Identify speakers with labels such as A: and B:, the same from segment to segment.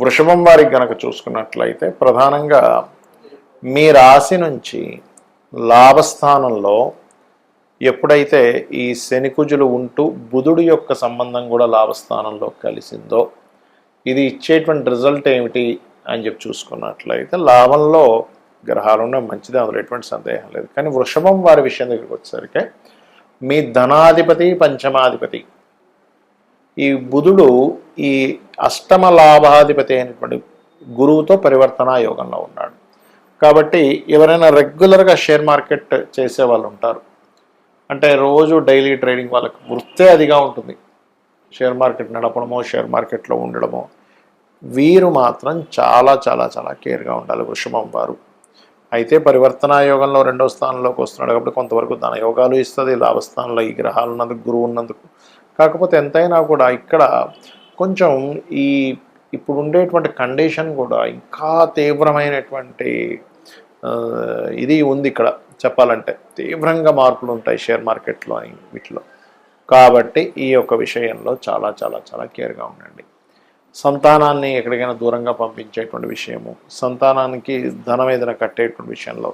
A: వృషభం వారికి గనక చూసుకున్నట్లయితే ప్రధానంగా మీ రాశి నుంచి లాభస్థానంలో ఎప్పుడైతే ఈ శనికుజులు ఉంటూ బుధుడు యొక్క సంబంధం కూడా లాభస్థానంలో కలిసిందో ఇది ఇచ్చేటువంటి రిజల్ట్ ఏమిటి అని చెప్పి చూసుకున్నట్లయితే లాభంలో గ్రహాలు ఉన్న మంచిదే, అందులో ఎటువంటి సందేహం లేదు. కానీ వృషభం వారి విషయం దగ్గరికి వచ్చేసరికి మీ ధనాధిపతి పంచమాధిపతి ఈ బుధుడు ఈ అష్టమ లాభాధిపతి అయినటువంటి గురువుతో పరివర్తనా యోగంలో ఉన్నాడు. కాబట్టి ఎవరైనా రెగ్యులర్గా షేర్ మార్కెట్ చేసే వాళ్ళు ఉంటారు, అంటే రోజు డైలీ ట్రేడింగ్ వాళ్ళకి వృత్తే అదిగా ఉంటుంది, షేర్ మార్కెట్ నడపడమో షేర్ మార్కెట్లో ఉండడమో, వీరు మాత్రం చాలా చాలా చాలా కేర్గా ఉండాలి వృషభం వారు. అయితే పరివర్తనా యోగంలో రెండవ స్థానంలోకి వస్తున్నాడు కాబట్టి కొంతవరకు ధన యోగాలు ఇస్తుంది, లాభస్థానంలో ఈ గ్రహాలు ఉన్నందుకు గురువు ఉన్నందుకు. కాకపోతే ఎంతైనా కూడా ఇక్కడ కొంచెం ఇప్పుడు ఉండేటువంటి కండిషన్ కూడా ఇంకా తీవ్రమైనటువంటి ఇది ఉంది. ఇక్కడ చెప్పాలంటే తీవ్రంగా మార్పులు ఉంటాయి షేర్ మార్కెట్లో వీటిలో. కాబట్టి ఈ యొక్క విషయంలో చాలా చాలా చాలా కేర్గా ఉండండి. సంతానాన్ని ఎక్కడికైనా దూరంగా పంపించేటువంటి విషయము, సంతానానికి ధనం ఏదైనా కట్టేటువంటి విషయంలో,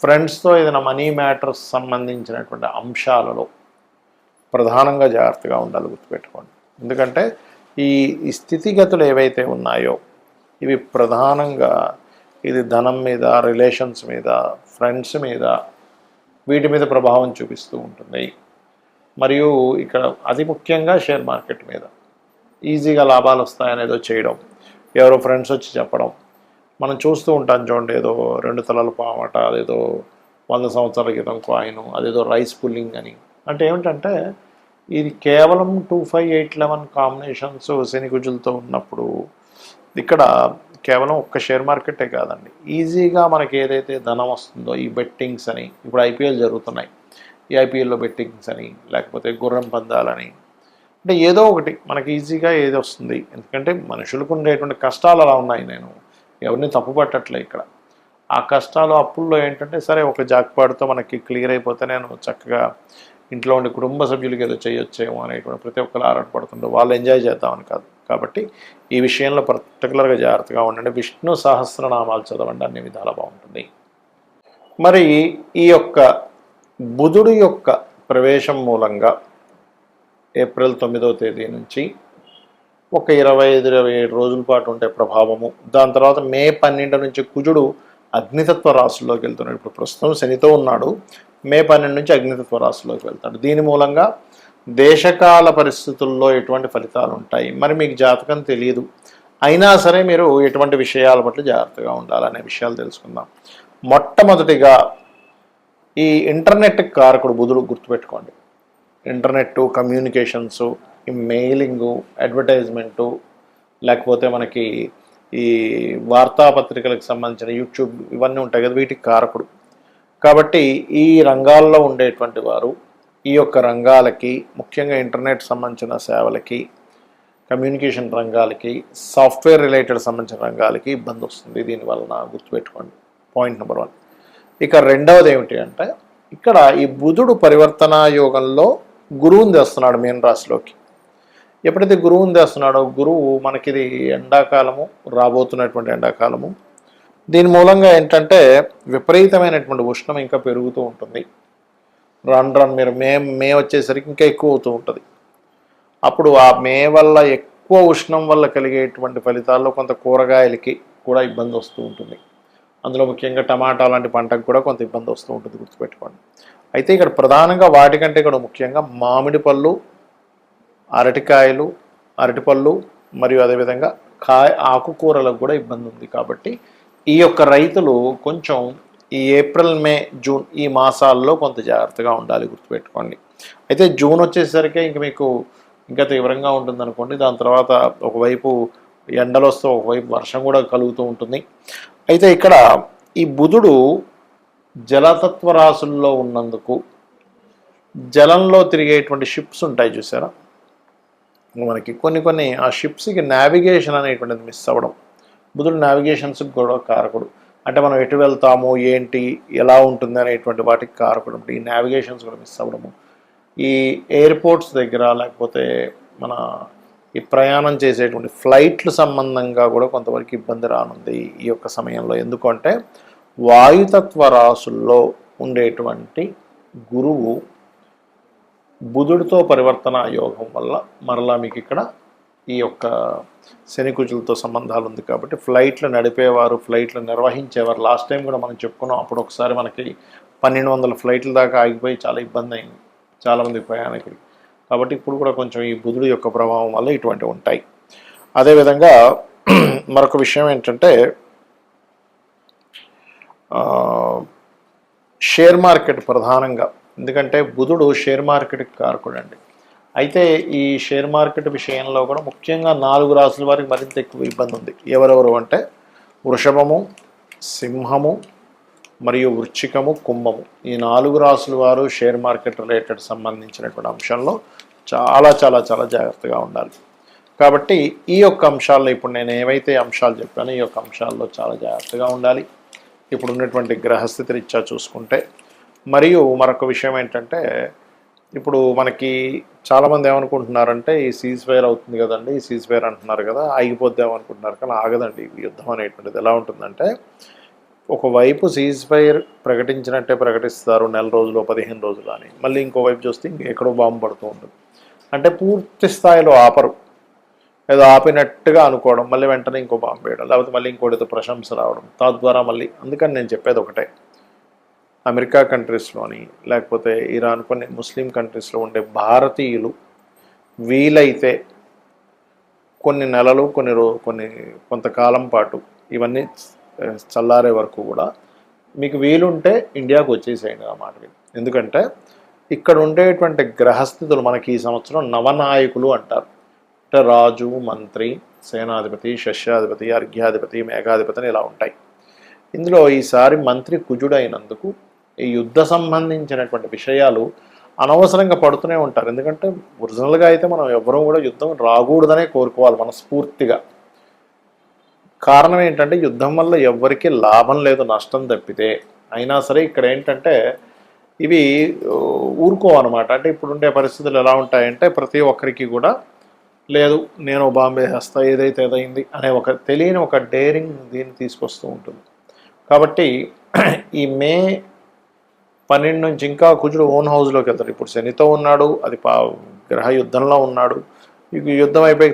A: ఫ్రెండ్స్తో ఏదైనా మనీ మ్యాటర్స్ సంబంధించినటువంటి అంశాలలో ప్రధానంగా జాగ్రత్తగా ఉండాలి, గుర్తుపెట్టుకోండి. ఎందుకంటే ఈ స్థితిగతులు ఏవైతే ఉన్నాయో ఇవి ప్రధానంగా ఇది ధనం మీద, రిలేషన్స్ మీద, ఫ్రెండ్స్ మీద, వీటి మీద ప్రభావం చూపిస్తూ ఉంటుంది. మరియు ఇక్కడ అతి ముఖ్యంగా షేర్ మార్కెట్ మీద ఈజీగా లాభాలు వస్తాయనేదో చేయడం, ఎవరో ఫ్రెండ్స్ వచ్చి చెప్పడం, మనం చూస్తూ ఉంటాం చూడండి, ఏదో 2 తలల పామట, అదేదో 100 సంవత్సరాల క్రితం కాయిన్, అదేదో రైస్ పుల్లింగ్ అని. అంటే ఏమిటంటే ఇది కేవలం 2, 5, 8, 11 కాంబినేషన్స్ శనికుజులతో ఉన్నప్పుడు ఇక్కడ కేవలం ఒక్క షేర్ మార్కెటే కాదండి, ఈజీగా మనకి ఏదైతే ధనం వస్తుందో ఈ బెట్టింగ్స్ అని, ఇప్పుడు ఐపీఎల్ జరుగుతున్నాయి, ఈ ఐపీఎల్లో బెట్టింగ్స్ అని, లేకపోతే గుర్రం పందాలని, అంటే ఏదో ఒకటి మనకి ఈజీగా ఏది వస్తుంది. ఎందుకంటే మనుషులకు ఉండేటువంటి కష్టాలు అలా ఉన్నాయి, నేను ఎవరిని తప్పు పట్టట్లే ఇక్కడ. ఆ కష్టాలు అప్పుల్లో ఏంటంటే సరే ఒక జాక్పాటుతో మనకి క్లియర్ అయిపోతే నేను చక్కగా ఇంట్లో ఉండే కుటుంబ సభ్యులకి ఏదో చేయొచ్చేమో అనేటువంటి ప్రతి ఒక్కరు ఆరాటపడుతుంటారు, వాళ్ళు ఎంజాయ్ చేద్దామని కాదు. కాబట్టి ఈ విషయంలో పర్టికులర్గా జాగ్రత్తగా ఉండండి. విష్ణు సహస్రనామాలు చదవండి, అన్ని విధాలా బాగుంటుంది. మరి ఈ యొక్క బుధుడు యొక్క ప్రవేశం మూలంగా ఏప్రిల్ 9వ తేదీ నుంచి ఒక 25-27 రోజుల పాటు ఉండే ప్రభావము, దాని తర్వాత మే 12 నుంచి కుజుడు అగ్నితత్వ రాశుల్లోకి వెళ్తున్నాడు. ఇప్పుడు ప్రస్తుతం శనితో ఉన్నాడు, మే 12 నుంచి అగ్నితత్వ రాశిలోకి వెళ్తాడు. దీని మూలంగా దేశకాల పరిస్థితుల్లో ఎటువంటి ఫలితాలు ఉంటాయి, మరి మీకు జాతకం తెలియదు అయినా సరే మీరు ఎటువంటి విషయాల పట్ల జాగ్రత్తగా ఉండాలనే విషయాలు తెలుసుకుందాం. మొట్టమొదటిగా ఈ ఇంటర్నెట్ కారకుడు బుధుడు, గుర్తుపెట్టుకోండి. ఇంటర్నెట్, కమ్యూనికేషన్సు, ఈ మెయిలింగు, అడ్వర్టైజ్మెంటు, లేకపోతే మనకి ఈ వార్తాపత్రికలకు సంబంధించిన యూట్యూబ్ ఇవన్నీ ఉంటాయి కదా, వీటికి కారకుడు. కాబట్టి ఈ రంగాల్లో ఉండేటువంటి వారు ఈ యొక్క రంగాలకి, ముఖ్యంగా ఇంటర్నెట్ సంబంధించిన సేవలకి, కమ్యూనికేషన్ రంగాలకి, సాఫ్ట్వేర్ రిలేటెడ్ సంబంధించిన రంగాలకి ఇబ్బంది వస్తుంది దీనివలన, గుర్తుపెట్టుకోండి. Point number 1. ఇక రెండవది ఏమిటి అంటే ఇక్కడ ఈ బుధుడు పరివర్తనా యోగంలో గురువుని తెస్తున్నాడు మీన రాశిలోకి. ఎప్పుడైతే గురువుని తెస్తున్నాడో, గురువు మనకిది ఎండాకాలము, రాబోతున్నటువంటి ఎండాకాలము, దీని మూలంగా ఏంటంటే విపరీతమైనటువంటి ఉష్ణం ఇంకా పెరుగుతూ ఉంటుంది. రాను మీరు మే వచ్చేసరికి ఇంకా ఎక్కువ అవుతూ ఉంటుంది. అప్పుడు ఆ మే వల్ల ఎక్కువ ఉష్ణం వల్ల కలిగేటువంటి ఫలితాల్లో కొంత కూరగాయలకి కూడా ఇబ్బంది వస్తూ ఉంటుంది. అందులో ముఖ్యంగా టమాటా లాంటి పంటకు కూడా కొంత ఇబ్బంది వస్తూ ఉంటుంది, గుర్తుపెట్టుకోండి. అయితే ఇక్కడ ప్రధానంగా వాటికంటే కూడా ముఖ్యంగా మామిడి పళ్ళు, అరటికాయలు, అరటిపళ్ళు మరియు అదేవిధంగా ఆకుకూరలకు కూడా ఇబ్బంది ఉంది. కాబట్టి ఈ యొక్క రైతులు కొంచెం ఈ ఏప్రిల్, మే, జూన్ ఈ మాసాల్లో కొంత జాగ్రత్తగా ఉండాలి, గుర్తుపెట్టుకోండి. అయితే జూన్ వచ్చేసరికి ఇంక మీకు ఇంకా తీవ్రంగా ఉంటుంది అనుకోండి. దాని తర్వాత ఒకవైపు ఎండలు వస్తూ ఒకవైపు వర్షం కూడా కలుగుతూ ఉంటుంది. అయితే ఇక్కడ ఈ బుధుడు జలతత్వ రాశుల్లో ఉన్నందుకు జలంలో తిరిగేటువంటి షిప్స్ ఉంటాయి చూసారా, మనకి కొన్ని ఆ షిప్స్కి నావిగేషన్ అనేటువంటిది మిస్ అవ్వడం. బుధుడు నావిగేషన్స్కి కూడా కారకుడు, అంటే మనం ఎటు వెళ్తాము, ఏంటి, ఎలా ఉంటుంది అనేటువంటి వాటికి కారకుడు. ఈ నావిగేషన్స్ కూడా మిస్ అవ్వడము, ఈ ఎయిర్పోర్ట్స్ దగ్గర, లేకపోతే మన ఈ ప్రయాణం చేసేటువంటి ఫ్లైట్లు సంబంధంగా కూడా కొంతవరకు ఇబ్బంది రానుంది ఈ యొక్క సమయంలో. ఎందుకంటే వాయుతత్వ రాసుల్లో ఉండేటువంటి గురువు బుధుడితో పరివర్తన యోగం వల్ల మరలా మీకు ఇక్కడ ఈ యొక్క శనికుజులతో సంబంధాలు ఉంది. కాబట్టి ఫ్లైట్లు నడిపేవారు, ఫ్లైట్లు నిర్వహించేవారు, లాస్ట్ టైం కూడా మనం చెప్పుకున్నాం, అప్పుడు ఒకసారి మనకి 1200 ఫ్లైట్ల దాకా ఆగిపోయి చాలా ఇబ్బంది అయింది చాలామంది ప్రయాణికులు. కాబట్టి ఇప్పుడు కూడా కొంచెం ఈ బుధుడు యొక్క ప్రభావం వల్ల ఇటువంటివి ఉంటాయి. అదేవిధంగా మరొక విషయం ఏంటంటే షేర్ మార్కెట్ ప్రధానంగా, ఎందుకంటే బుధుడు షేర్ మార్కెట్కి కారకుడండి. అయితే ఈ షేర్ మార్కెట్ విషయంలో కూడా ముఖ్యంగా 4 రాసుల వారికి మరింత ఎక్కువ ఇబ్బంది ఉంది. ఎవరెవరు అంటే వృషభము, సింహము మరియు వృశ్చికము, కుంభము. ఈ 4 రాసుల వారు షేర్ మార్కెట్ రిలేటెడ్ సంబంధించినటువంటి అంశంలో చాలా చాలా చాలా జాగ్రత్తగా ఉండాలి. కాబట్టి ఈ యొక్క అంశాల్లో ఇప్పుడు నేను ఏవైతే అంశాలు చెప్పానో ఈ యొక్క అంశాల్లో చాలా జాగ్రత్తగా ఉండాలి ఇప్పుడు ఉన్నటువంటి గ్రహస్థితి రీత్యా చూసుకుంటే. మరియు మరొక విషయం ఏంటంటే ఇప్పుడు మనకి చాలామంది ఏమనుకుంటున్నారంటే ఈ సీజ్ ఫైర్ అవుతుంది కదండి, ఈ సీజ్ ఫైర్ అంటున్నారు కదా, ఆగిపోద్దామనుకుంటున్నారు, కానీ ఆగదండి. ఈ యుద్ధం అనేటువంటిది ఎలా ఉంటుందంటే ఒకవైపు సీజ్ ఫైర్ ప్రకటించినట్టే ప్రకటిస్తారు, నెల రోజులు 15 రోజులు అని, మళ్ళీ ఇంకోవైపు చూస్తే ఎక్కడో బాంబు పడుతూ ఉంటుంది. అంటే పూర్తి స్థాయిలో ఆపరు, ఏదో ఆపినట్టుగా అనుకోవడం, మళ్ళీ వెంటనే ఇంకో బాంబు వేయడం, లేకపోతే మళ్ళీ ఇంకోటితో ప్రశంస రావడం, తద్వారా మళ్ళీ. అందుకని నేను చెప్పేది ఒకటే, అమెరికా కంట్రీస్లోని లేకపోతే ఇరాన్ కొన్ని ముస్లిం కంట్రీస్లో ఉండే భారతీయులు వీలైతే కొన్ని నెలలు కొంతకాలం పాటు ఇవన్నీ చల్లారే వరకు కూడా మీకు వీలుంటే ఇండియాకు వచ్చేసేయండి అన్నమాట. ఎందుకంటే ఇక్కడ ఉండేటువంటి గ్రహస్థితులు మనకి ఈ సంవత్సరం నవనాయకులు అంటారు. అంటే రాజు, మంత్రి, సేనాధిపతి, శస్యాధిపతి, అర్ఘ్యాధిపతి, మేఘాధిపతి ఇలా ఉంటాయి. ఇందులో ఈసారి మంత్రి కుజుడైనందుకు ఈ యుద్ధ సంబంధించినటువంటి విషయాలు అనవసరంగా పడుతూనే ఉంటారు. ఎందుకంటే ఒరిజినల్గా అయితే మనం ఎవరూ కూడా యుద్ధం రాకూడదనే కోరుకోవాలి మనస్ఫూర్తిగా. కారణం ఏంటంటే యుద్ధం వల్ల ఎవ్వరికీ లాభం లేదు, నష్టం తప్పితే. అయినా సరే ఇక్కడ ఏంటంటే ఇవి ఊరుకోవన్నమాట. అంటే ఇప్పుడు ఉండే పరిస్థితులు ఎలా ఉంటాయంటే ప్రతి ఒక్కరికి కూడా లేదు నేను బాంబే వేస్తా ఏదైతే ఏదైంది అనే ఒక తెలియని ఒక డేరింగ్ దీన్ని తీసుకొస్తూ ఉంటుంది. కాబట్టి ఈ మే 12 నుంచి ఇంకా కుజుడు ఓన్ హౌస్లోకి వెళ్తాడు. ఇప్పుడు శనితో ఉన్నాడు, అది గ్రహ యుద్ధంలో ఉన్నాడు. ఇక యుద్ధం అయిపోయి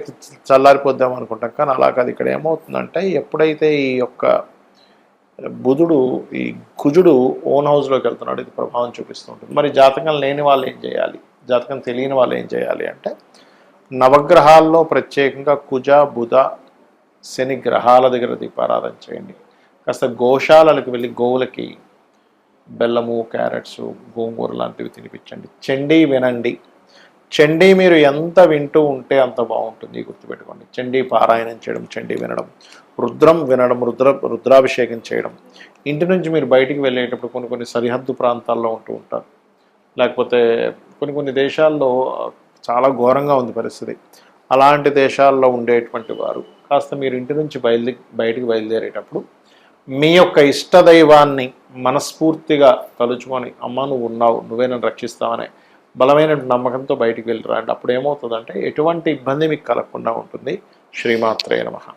A: చల్లారిపోద్దాం అనుకుంటాం, కానీ అలా కాదు. ఇక్కడ ఏమవుతుందంటే ఎప్పుడైతే ఈ యొక్క బుధుడు ఈ కుజుడు ఓన్ హౌస్లోకి వెళ్తున్నాడు, ఇది ప్రభావం చూపిస్తూ ఉంటుంది. మరి జాతకం లేని వాళ్ళు ఏం చేయాలి, జాతకం తెలియని వాళ్ళు ఏం చేయాలి అంటే నవగ్రహాల్లో ప్రత్యేకంగా కుజ, బుధ, శని గ్రహాల దగ్గర దీపారాధన చేయండి. కాస్త గోశాలలకు వెళ్ళి గోవులకి బెల్లము, క్యారెట్స్, గోంగూర లాంటివి తినిపించండి. చండీ వినండి. చండీ మీరు ఎంత వింటూ ఉంటే అంత బాగుంటుంది, గుర్తుపెట్టుకోండి. చండీ పారాయణం చేయడం, చండీ వినడం, రుద్రం వినడం, రుద్రాభిషేకం చేయడం. ఇంటి నుంచి మీరు బయటికి వెళ్ళేటప్పుడు కొన్ని సరిహద్దు ప్రాంతాల్లో ఉంటూ ఉంటారు, లేకపోతే కొన్ని దేశాల్లో చాలా ఘోరంగా ఉంది పరిస్థితి. అలాంటి దేశాల్లో ఉండేటువంటి వారు కాస్త మీరు ఇంటి నుంచి బయటికి బయలుదేరేటప్పుడు మీ యొక్క ఇష్టదైవాన్ని మనస్ఫూర్తిగా తలుచుకొని అమ్మ నువ్వు ఉన్నావు, నువ్వే నన్ను రక్షిస్తావనే బలమైన నమ్మకంతో బయటికి వెళ్ళి రండి. అప్పుడు ఏమవుతుందంటే ఎటువంటి ఇబ్బంది మీకు కలగకుండా ఉంటుంది. శ్రీమాత్రే నమః.